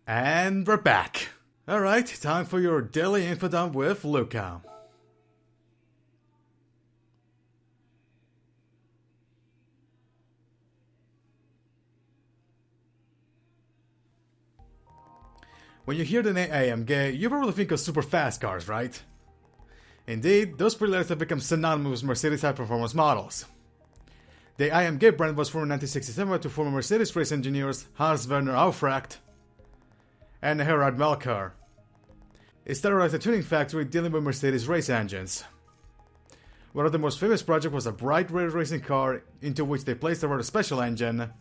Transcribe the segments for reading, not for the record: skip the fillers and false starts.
And we're back. Alright, time for your daily info dump with Luca. When you hear the name AMG, you probably think of super fast cars, right? Indeed, those three letters have become synonymous with Mercedes high-performance models. The AMG brand was formed in 1967 to former Mercedes race engineers Hans Werner Aufrecht and Gerhard Melcher. It started as a tuning factory dealing with Mercedes race engines. One of the most famous projects was a bright red racing car into which they placed a rather special engine,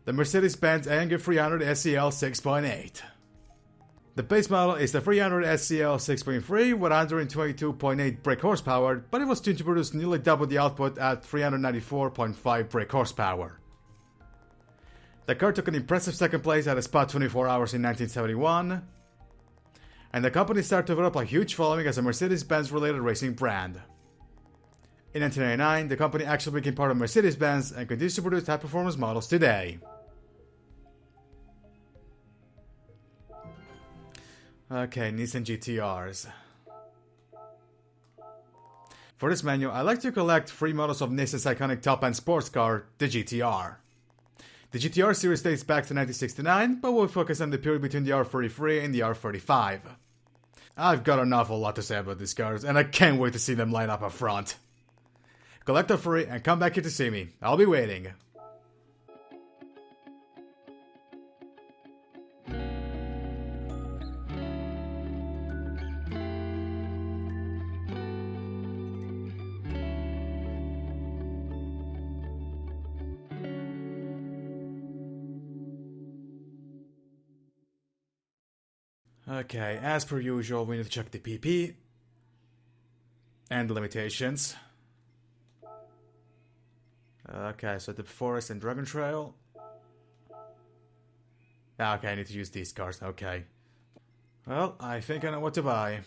the Mercedes-Benz AMG 300 SEL 6.8. The base model is the 300 SEL 6.3 with 122.8 brake horsepower, but it was tuned to produce nearly double the output at 394.5 brake horsepower. The car took an impressive second place at a spot 24 hours in 1971, and the company started to develop a huge following as a Mercedes-Benz related racing brand. In 1999, the company actually became part of Mercedes-Benz and continues to produce high-performance models today. Okay, Nissan GTRs. For this menu, I like to collect 3 models of Nissan's iconic top-end sports car, the GTR. The GTR series dates back to 1969, but we'll focus on the period between the R33 and the R35. I've got an awful lot to say about these cars, and I can't wait to see them line up up front. Collect a 3 and come back here to see me. I'll be waiting. Okay, as per usual, we need to check the PP and the limitations. Okay, so the Forest and Dragon Trail. Okay, I need to use these cars, okay. Well, I think I know what to buy.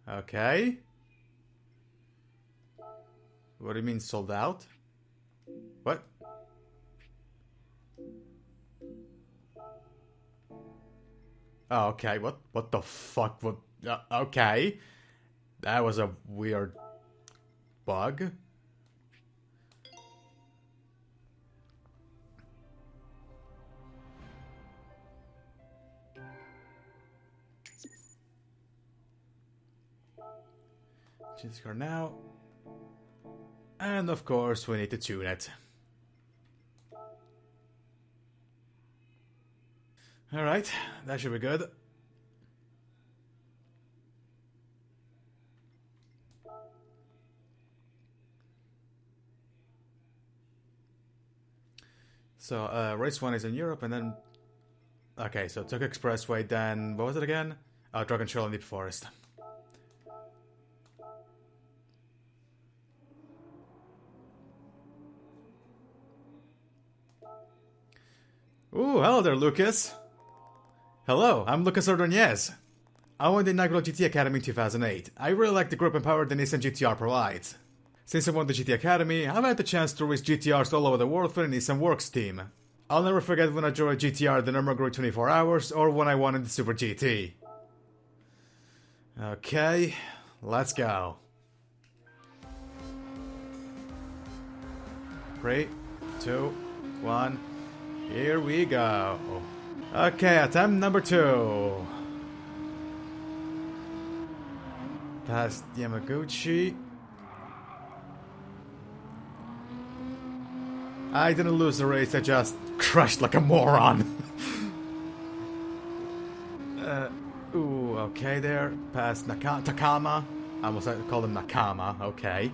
Okay. What do you mean sold out? What? Oh, okay, what the fuck? What? Okay. That was a weird bug. Choose this car now. And of course, we need to tune it. Alright, that should be good. So, race 1 is in Europe, and then... Okay, so Tokyo Expressway, then... What was it again? Oh, Dragon Trail and Deep Forest. Ooh, hello there, Lucas. Hello, I'm Lucas Ordonez. I won the inaugural GT Academy in 2008. I really like the grip and power the Nissan GTR provides. Since I won the GT Academy, I've had the chance to race GTRs all over the world for the Nissan Works team. I'll never forget when I drove a GTR the Nürburgring 24 hours, or when I won in the Super GT. Okay, let's go. 3, 2, 1, here we go. Okay, attempt number 2. Past Yamaguchi. I didn't lose the race, I just crashed like a moron. Ooh, okay there. Past Takama. I almost called him Nakama, okay.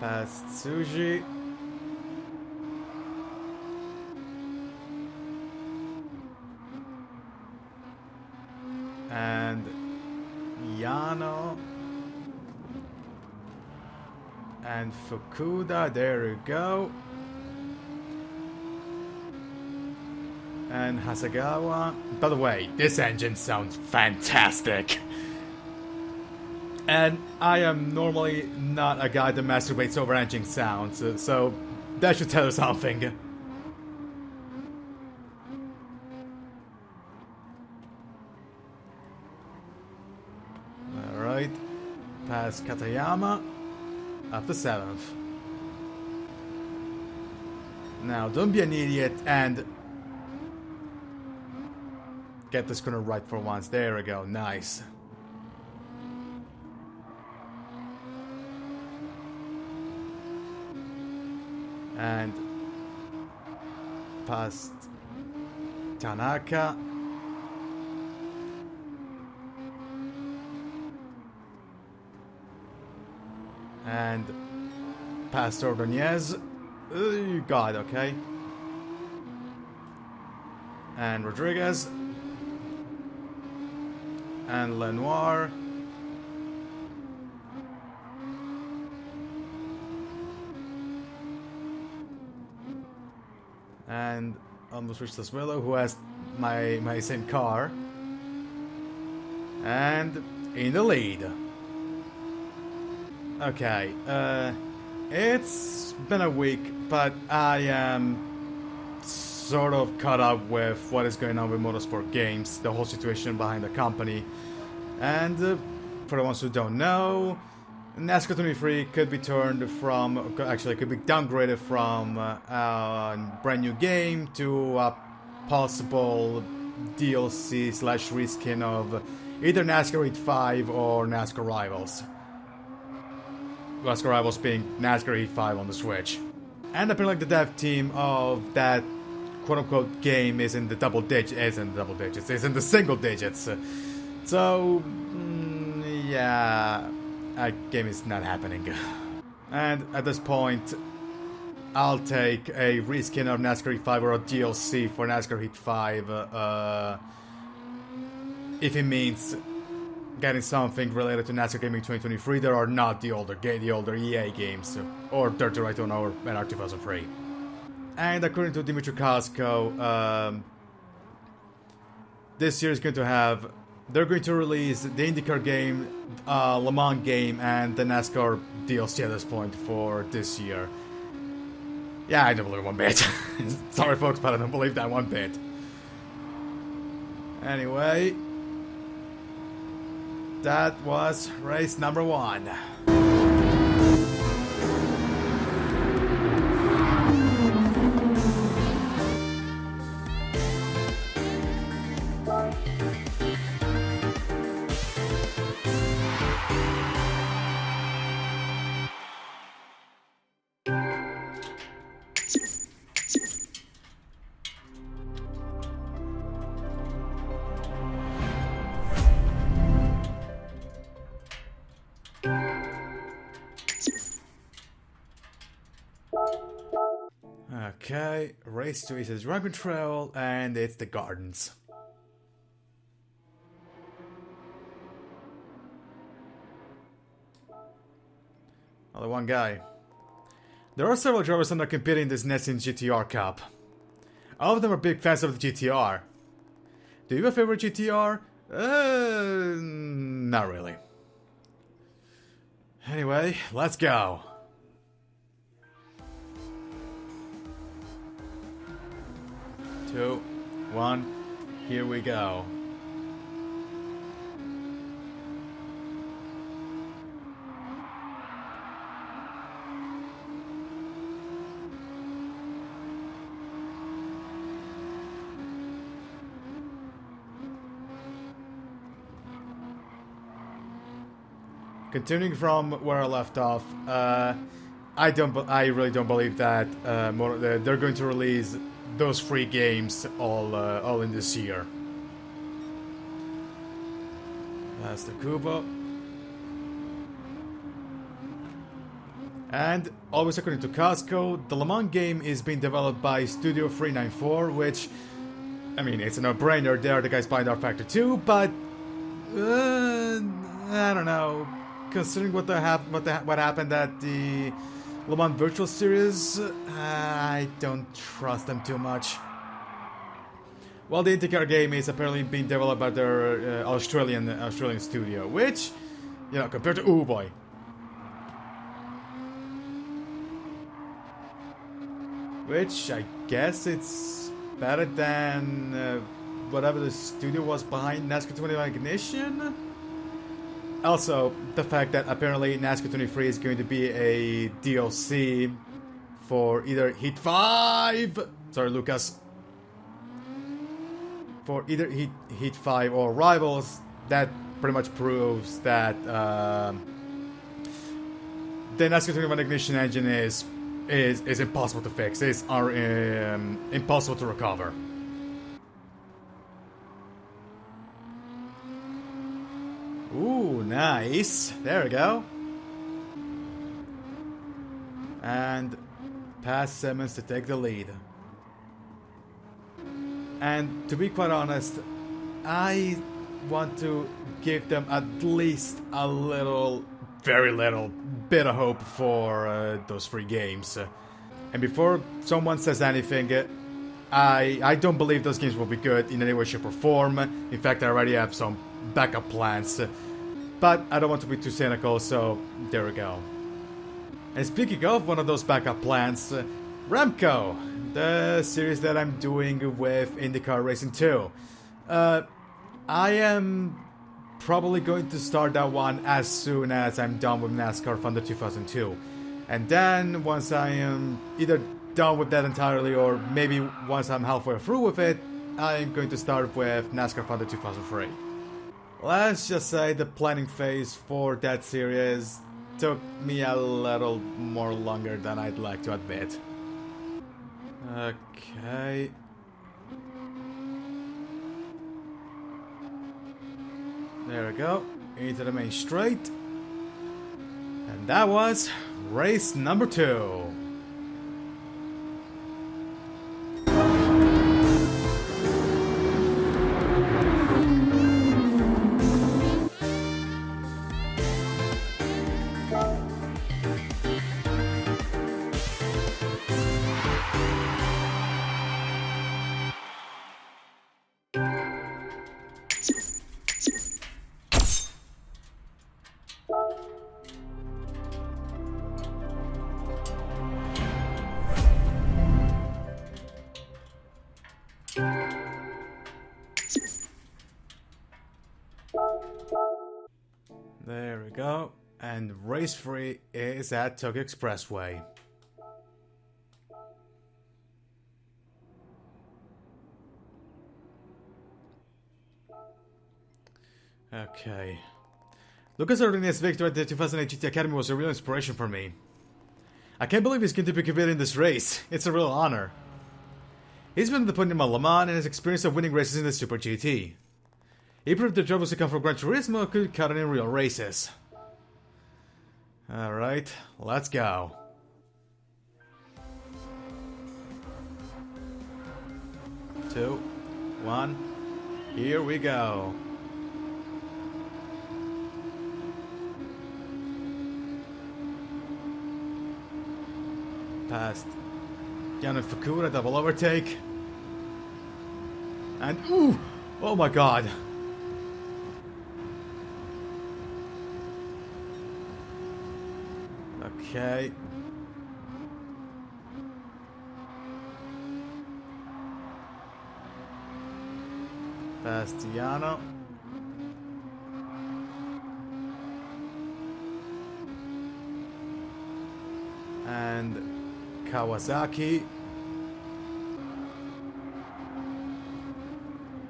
Past Tsuji. And Yano. And Fukuda, there you go. And Hasegawa. By the way, this engine sounds fantastic. And I am normally not a guy that masturbates over engine sounds, so that should tell you something. Alright, past Katayama, up to 7th. Now, don't be an idiot and get this corner right for once. There we go, nice. And past Tanaka. And past Ordonez. You got it, okay. And Rodriguez. And Lenoir. And almost reached Laswillow, who has my same car. And in the lead. Okay, it's been a week, but I am sort of caught up with what is going on with motorsport games, the whole situation behind the company. And for the ones who don't know, NASCAR 23 could be turned from, actually could be downgraded from a brand new game to a possible DLC / reskin of either NASCAR Heat 5 or NASCAR Rivals. NASCAR Rivals being NASCAR Heat 5 on the Switch. And apparently the dev team of that quote-unquote game is in the is in the single digits. So, yeah, that game is not happening. And at this point, I'll take a reskin of NASCAR Heat 5 or a DLC for NASCAR Heat 5 if it means getting something related to NASCAR Gaming 2023 that are not the older EA games, or Dirt to Daytona or NR 2003. And according to Dimitri Kasko, this year is going to have, they're going to release the IndyCar game, Le Mans game, and the NASCAR DLC at this point for this year. Yeah, I don't believe one bit. Sorry folks, but I don't believe that one bit. Anyway, that was race number 1. Okay, race 2 is Dragon Trail, and it's the Gardens. Only one guy. There are several drivers that are competing in this Nessin GTR Cup. All of them are big fans of the GTR. Do you have a favorite GTR? Not really. Anyway, let's go. 2, 1, here we go. Continuing from where I left off, I really don't believe that they're going to release those 3 games all in this year. That's the Kubo. And always according to Costco, the Le Mans game is being developed by Studio 394, which, I mean, it's a no-brainer. They are the guys behind R Factor 2, but I don't know. considering what happened at the Le Mans Virtual Series, I don't trust them too much. Well, the IndyCar game is apparently being developed by their Australian studio, which, you know, compared to boy. Which I guess it's better than whatever the studio was behind NASCAR 21 Ignition. Also, the fact that apparently NASCAR 23 is going to be a DLC for either Heat 5. Sorry, Lucas. For either Heat 5 or Rivals, that pretty much proves that the NASCAR 21 Ignition engine is impossible to fix. It's impossible to recover. Ooh, nice. There we go. And pass Simmons to take the lead. And to be quite honest, I want to give them at least a little, very little bit of hope for those 3 games. And before someone says anything, I don't believe those games will be good in any way, shape, or form. In fact, I already have some backup plans. But I don't want to be too cynical, so there we go. And speaking of one of those backup plans, Remco, the series that I'm doing with IndyCar Racing 2. I am probably going to start that one as soon as I'm done with NASCAR Thunder 2002. And then once I am either done with that entirely or maybe once I'm halfway through with it, I'm going to start with NASCAR Thunder 2003. Let's just say the planning phase for that series took me a little more longer than I'd like to admit. Okay. There we go. Into the main straight. And that was race number 2. There we go. And race 3 is at Tokyo Expressway. Okay. Lucas Ordonez's victory at the 2008 GT Academy was a real inspiration for me. I can't believe he's going to be competing in this race. It's a real honor. He's been at the podium at Le Mans and his experience of winning races in the Super GT. He proved that drivers who come from Gran Turismo could cut it in real races. Alright, let's go. Two, one, here we go. Past Yannick Fukuda, double overtake. And ooh! Oh my god. Okay. Bastiano. And Kawasaki.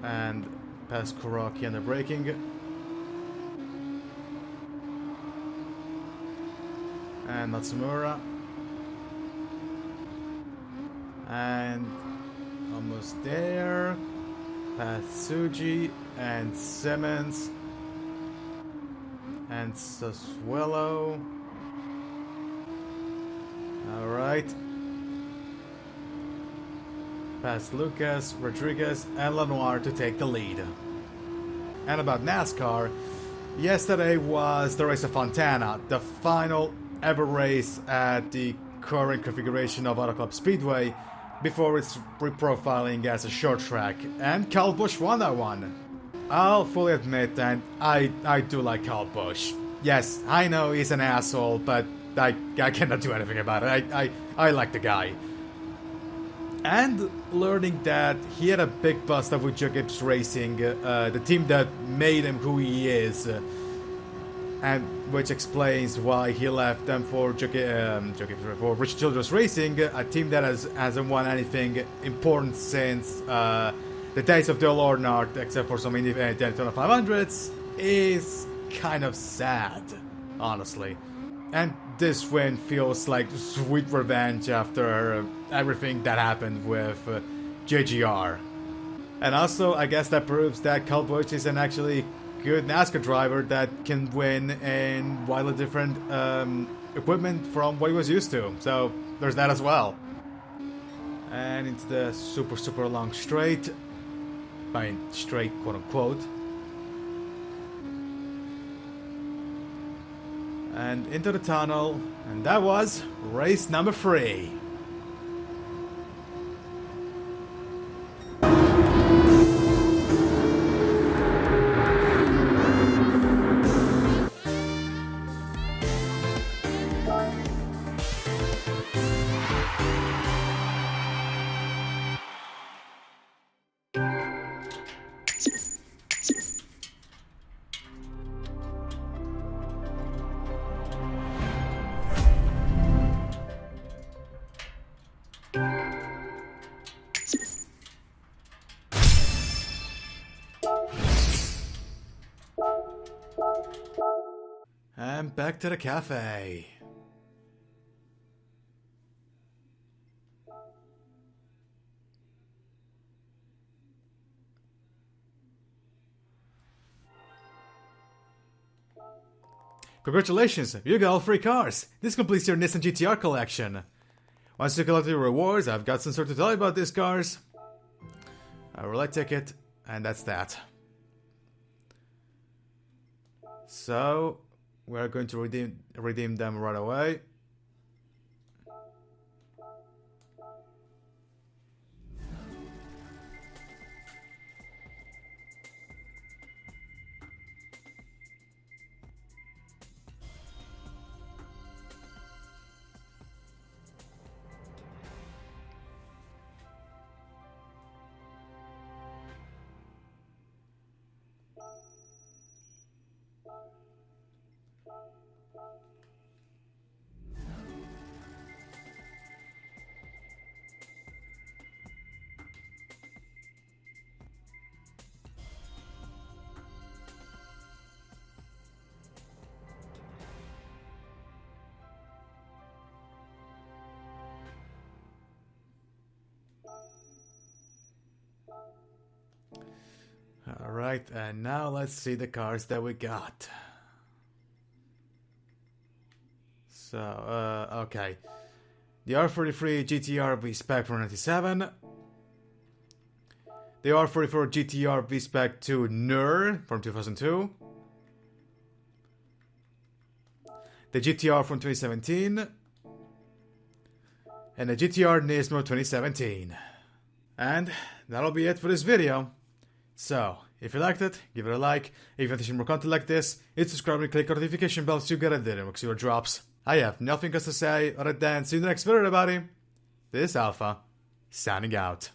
And past Kuraki and the braking. And Matsumura. And almost there. Past Tsuji and Simmons. And Sassuolo. Alright. Past Lucas, Rodriguez, and Lenoir to take the lead. And about NASCAR, Yesterday was the race of Fontana, the final ever race at the current configuration of Auto Club Speedway before its reprofiling as a short track, and Kyle Busch won that one. I'll fully admit that I do like Kyle Busch. Yes, I know he's an asshole, but I cannot do anything about it. I like the guy. And learning that he had a big bust up with Joe Gibbs Racing, the team that made him who he is, and which explains why he left them for for Rich Childress Racing, a team that hasn't won anything important since the days of Dale Earnhardt, except for some Daytona 500s, is kind of sad, honestly. And this win feels like sweet revenge after everything that happened with JGR. And also, I guess that proves that Kyle Busch is an actually good NASCAR driver that can win in wildly different equipment from what he was used to. So there's that as well. And into the super long straight. I mean, straight, quote unquote. And into the tunnel, and that was race number 3. And back to the cafe. Congratulations, you got all 3 cars. This completes your Nissan GTR collection. Once you collect your rewards, I've got some sort to tell you about these cars. A roulette ticket, and that's that. So we're going to redeem them right away. Alright, and now let's see the cars that we got. So, okay. The R43 GTR V-Spec from 97. The R44 GTR V-Spec 2 NUR from 2002. The GTR from 2017. And the GTR Nismo 2017. And that'll be it for this video. So, if you liked it, give it a like. If you want to see more content like this, hit subscribe and click on the notification bell so you get updated when Xero drops. I have nothing else to say other than see you in the next video, everybody. This is Alpha, signing out.